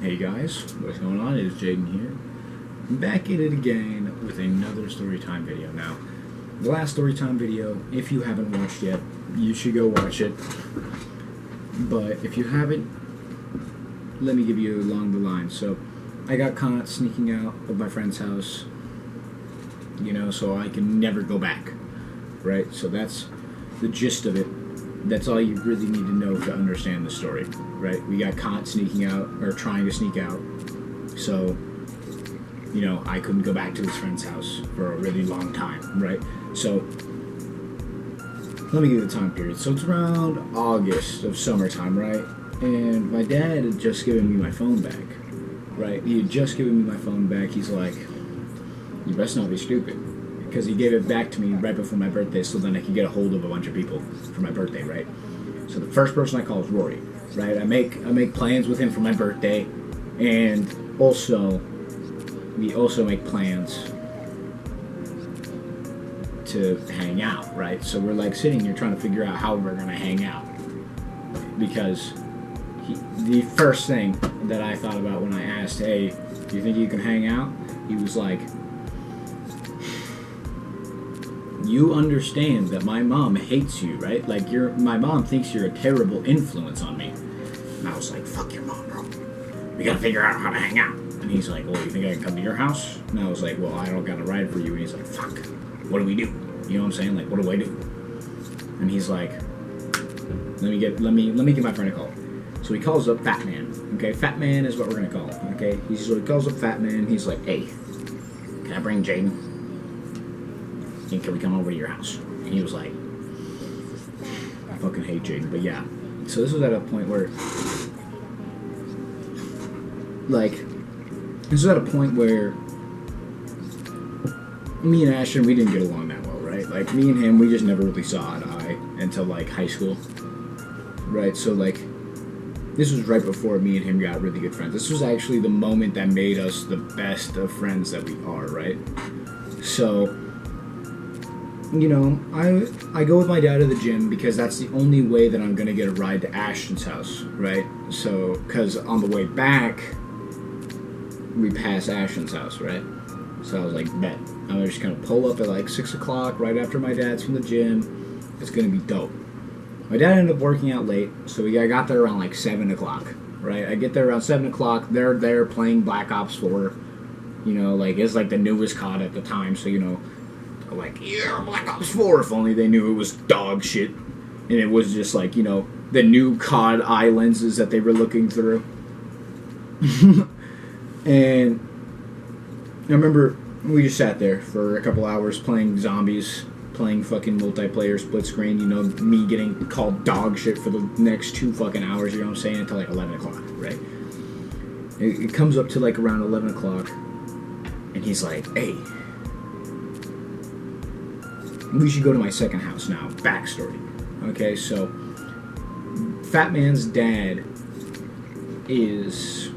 Hey guys, what's going on? It's Jaden here. I'm back at it again with another storytime video. Now, the last storytime video, if you haven't watched yet, you should go watch it. But if you haven't, let me give you along the line. So, I got caught sneaking out of my friend's house, so I can never go back, right? So that's the gist of it. That's all you really need to know to understand the story, right? We got caught sneaking out, or trying to sneak out, so, I couldn't go back to his friend's house for a really long time, right? So, let me give you the time period. So it's around August of summertime, right? And my dad had just given me my phone back, right? He had just given me my phone back. He's like, you best not be stupid. Because he gave it back to me right before my birthday so then I could get a hold of a bunch of people for my birthday, right? So the first person I call is Rory, right? I make plans with him for my birthday, and we also make plans to hang out, right? So we're like sitting here trying to figure out how we're gonna hang out, because the first thing that I thought about when I asked, hey, do you think you can hang out? He was like, you understand that my mom hates you, right? Like, my mom thinks you're a terrible influence on me. And I was like, fuck your mom, bro. We gotta figure out how to hang out. And he's like, well, you think I can come to your house? And I was like, well, I don't got a ride for you. And he's like, fuck, what do we do? You know what I'm saying? Like, what do I do? And he's like, let me get my friend a call. So he calls up Fat Man. Okay, Fat Man is what we're gonna call him. Okay, so he calls up Fat Man. He's like, hey, can I bring Jaden? And can we come over to your house? And he was like, I fucking hate Jaden, but yeah. So this was at a point where, me and Ashton, we didn't get along that well, right? Like, me and him, we just never really saw eye to eye until, high school, right? So, this was right before me and him got really good friends. This was actually the moment that made us the best of friends that we are, right? So, I go with my dad to the gym because that's the only way that I'm going to get a ride to Ashton's house, right? So, because on the way back, we pass Ashton's house, right? So I was like, bet. I'm just going to pull up at 6 o'clock right after my dad's from the gym. It's going to be dope. My dad ended up working out late, so I got there around 7 o'clock, right? I get there around 7 o'clock. They're there playing Black Ops 4. It's the newest COD at the time, so, yeah, Black Ops 4, if only they knew it was dog shit. And it was just the new COD eye lenses that they were looking through. And I remember we just sat there for a couple hours playing zombies, playing fucking multiplayer split screen, me getting called dog shit for the next 2 fucking hours, you know what I'm saying, until 11 o'clock, right? It comes up to around 11 o'clock, and he's like, hey, we should go to my second house now. Backstory. Okay, so Fat Man's dad is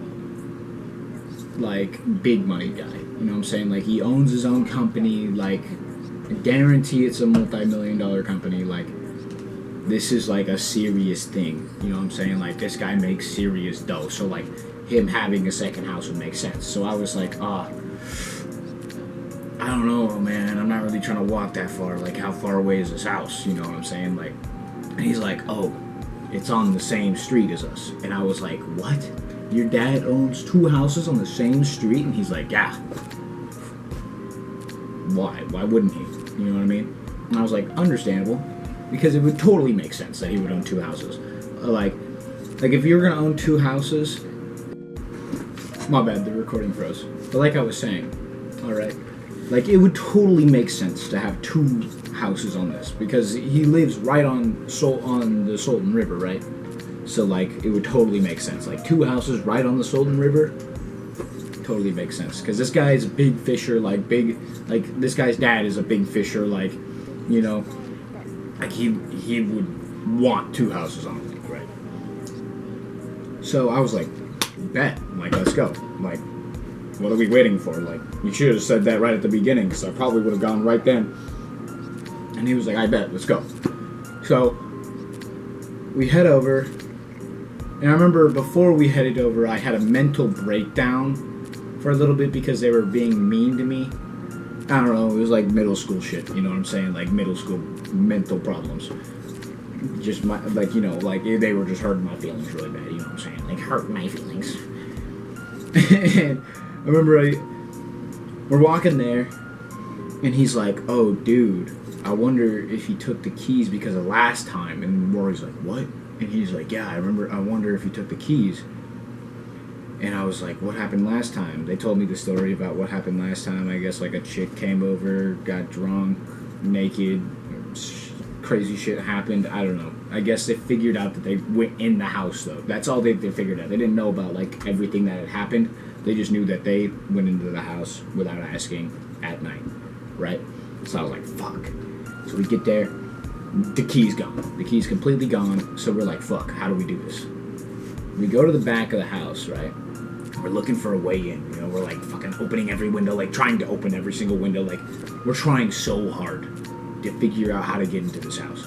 big money guy. You know what I'm saying? He owns his own company. I guarantee it's a multi-million-dollar company. This is a serious thing. You know what I'm saying? This guy makes serious dough. So him having a second house would make sense. So I was like, I don't know, man. I'm not really trying to walk that far. How far away is this house? You know what I'm saying? And he's like, oh, it's on the same street as us. And I was like, what? Your dad owns 2 houses on the same street? And he's like, yeah. Why? Why wouldn't he? You know what I mean? And I was like, understandable. Because it would totally make sense that he would own 2 houses. If you're going to own 2 houses... My bad, the recording froze. But I was saying, alright? It would totally make sense to have 2 houses on this, because he lives right on the Salton River, right? So, it would totally make sense. 2 houses right on the Salton River, totally makes sense. Because this guy is a big fisher, this guy's dad is a big fisher, he would want 2 houses on the lake, right? So, I was like, bet. Let's go. What are we waiting for? You should have said that right at the beginning, because I probably would have gone right then. And he was like, I bet, let's go. So, we head over, And I remember before we headed over, I had a mental breakdown for a little bit because they were being mean to me. I don't know, it was like middle school shit, you know what I'm saying? Like middle school mental problems. Just my, like, you know, like they were just hurting my feelings really bad, you know what I'm saying? Like hurting my feelings. And I remember we're walking there, and he's like, "Oh, dude, I wonder if he took the keys because of last time." And Rory's like, "What?" And he's like, "Yeah, I wonder if he took the keys." And I was like, "What happened last time?" They told me the story about what happened last time. I guess like a chick came over, got drunk, naked, crazy shit happened. I don't know. I guess they figured out that they went in the house, though. That's all they figured out. They didn't know about like everything that had happened. They just knew that they went into the house without asking at night, right? So I was like, fuck. So we get there, the key's gone. The key's completely gone, so we're like, fuck, how do we do this? We go to the back of the house, right? We're looking for a way in, you know, we're like fucking opening every window, like trying to open every single window, like we're trying so hard to figure out how to get into this house.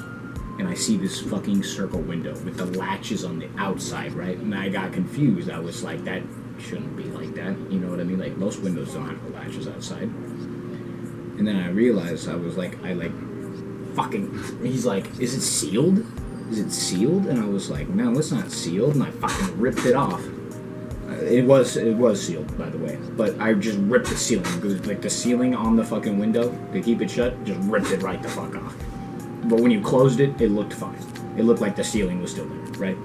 And I see this fucking circle window with the latches on the outside, right? And I got confused. I was like, that shouldn't be like that, you know what I mean? Like most windows don't have the latches outside. And then I realized, I was like, fucking, he's like, is it sealed? Is it sealed? And I was like, no, it's not sealed. And I fucking ripped it off. It was sealed, by the way. But I just ripped the ceiling. Like the ceiling on the fucking window, to keep it shut, just ripped it right the fuck off. But when you closed it, it looked fine. It looked like the ceiling was still there, right?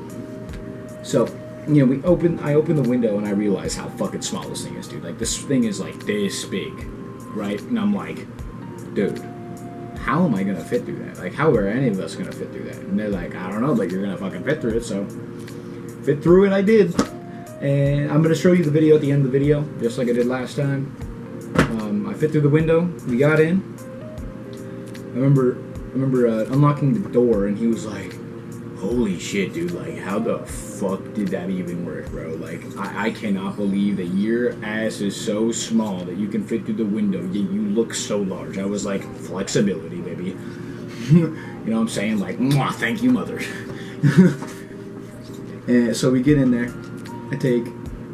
So, you know, I opened the window and I realized how fucking small this thing is, dude. Like, this thing is like this big, right? And I'm like, dude, how am I gonna fit through that? Like, how are any of us gonna fit through that? And they're like, I don't know, but you're gonna fucking fit through it, so fit through it I did. And I'm gonna show you the video at the end of the video, just like I did last time. I fit through the window, we got in. I remember unlocking the door, and he was like, holy shit, dude, like, how the fuck did that even work, bro? Like, I cannot believe that your ass is so small that you can fit through the window, yet you look so large. I was like, flexibility, baby. You know what I'm saying? Like, mwah, thank you, mother. And so we get in there.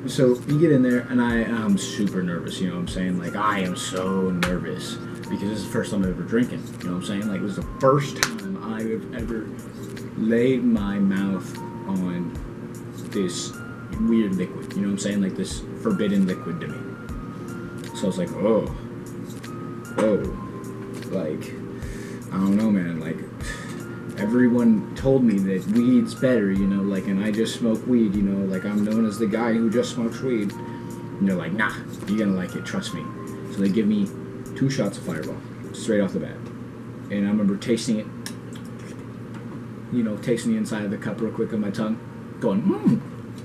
So you get in there, and I'm super nervous, you know what I'm saying? Like, I am so nervous, because this is the first time I'm ever drinking, you know what I'm saying? Like, it was the first time I've ever laid my mouth on this weird liquid, you know what I'm saying? Like, this forbidden liquid to me. So I was like, oh, like, I don't know, man, like, everyone told me that weed's better, you know, like, and I just smoke weed, you know, like, I'm known as the guy who just smokes weed. And they're like, nah, you're gonna like it, trust me. So they give me 2 shots of Fireball, straight off the bat. And I remember tasting it, you know, tasting the inside of the cup real quick on my tongue, going,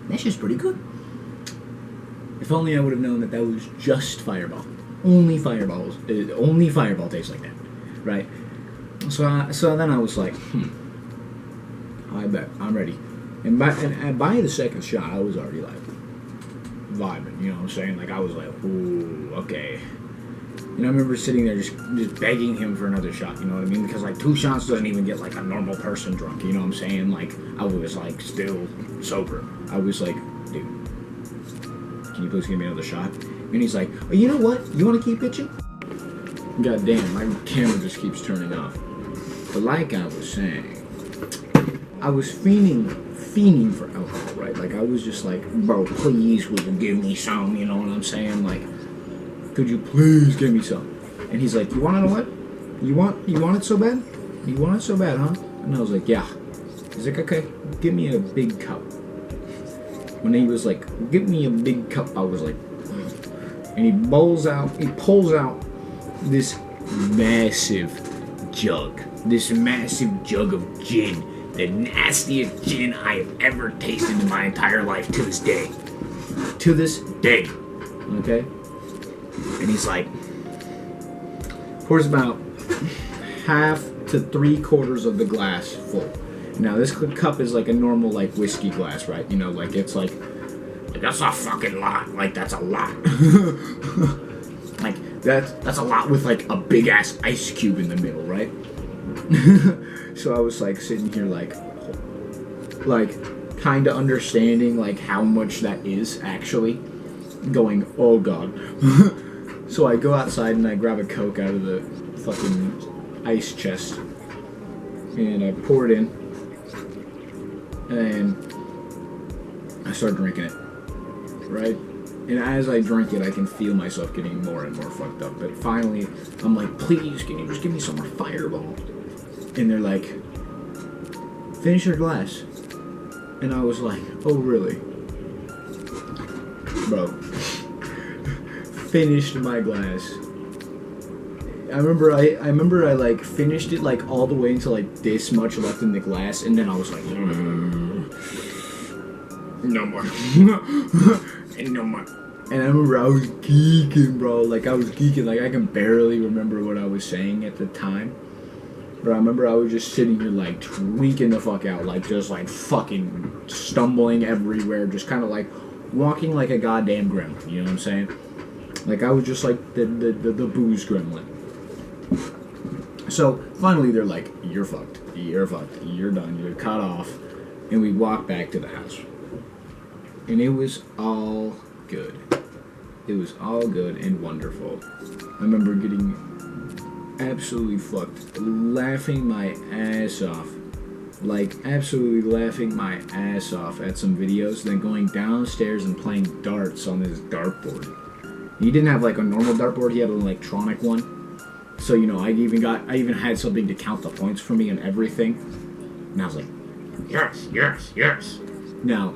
that's just pretty good. If only I would have known that that was just Fireball. Only Fireball tastes like that, right? So then I was like, I bet, I'm ready. And by the second shot, I was already like, vibing, you know what I'm saying? Like, I was like, ooh, okay. And I remember sitting there just begging him for another shot, you know what I mean? Because, like, 2 shots doesn't even get, like, a normal person drunk, you know what I'm saying? Like, I was, like, still sober. I was like, dude, can you please give me another shot? And he's like, oh, you know what? You want to keep itching? God damn, my camera just keeps turning off. But like I was saying, I was fiending for alcohol, right? Like, I was just like, bro, please will you give me some, you know what I'm saying? Like, could you please give me some? And he's like, you want to know what? You want it so bad? You want it so bad, huh? And I was like, yeah. He's like, okay, give me a big cup. When he was like, give me a big cup, I was like, and he pulls out this massive jug of gin, the nastiest gin I have ever tasted in my entire life to this day. Okay? And he's like, pours about half to 3/4 of the glass full. Now this cup is like a normal like whiskey glass, right? You know, like it's like that's a fucking lot. Like that's a lot. Like that's a lot with like a big ass ice cube in the middle, right? So I was like sitting here like kind of understanding like how much that is actually, going, oh god. So I go outside and I grab a Coke out of the fucking ice chest and I pour it in and I start drinking it, right? And as I drink it, I can feel myself getting more and more fucked up. But finally, I'm like, please, can you just give me some more Fireball? And they're like, finish your glass. And I was like, oh really? Bro. Finished my glass. I remember I like finished it like all the way until like this much left in the glass, and then I was like, no more. And no more. And I remember I was geeking, bro. Like I was geeking. Like I can barely remember what I was saying at the time. But I remember I was just sitting here like tweaking the fuck out, like just like fucking stumbling everywhere, just kind of like walking like a goddamn gremlin. You know what I'm saying? Like I was just like the booze gremlin. So finally they're like, you're fucked, you're done, you're cut off, and we walk back to the house. And it was all good. It was all good and wonderful. I remember getting absolutely fucked, laughing my ass off. Like, absolutely laughing my ass off at some videos, then going downstairs and playing darts on his dartboard. He didn't have like a normal dartboard, he had an electronic one. So, you know, I even had something to count the points for me and everything. And I was like, yes, yes, yes. Now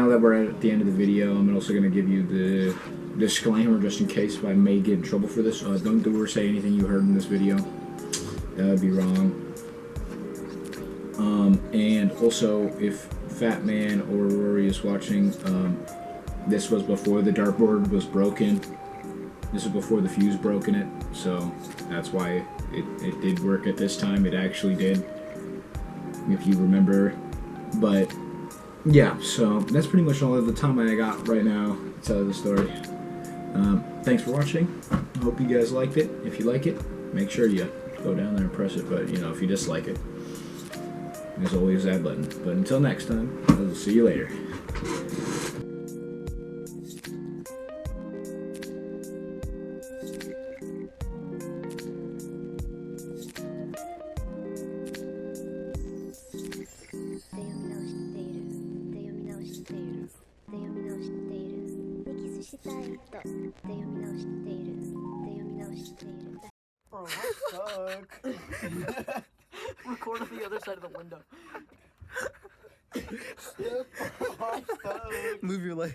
that we're at the end of the video, I'm also going to give you the disclaimer just in case if I may get in trouble for this. Don't do or say anything you heard in this video. That would be wrong. And also, if Fat Man or Rory is watching, this was before the dartboard was broken. This was before the fuse broke in it, so that's why it did work at this time. It actually did, if you remember. But yeah, so that's pretty much all of the time I got right now to tell the story. Thanks for watching. I hope you guys liked it. If you like it, make sure you go down there and press it. But, you know, if you dislike it, there's always that button. But until next time, I'll see you later. Bro, I suck. Record on the other side of the window. Move your leg.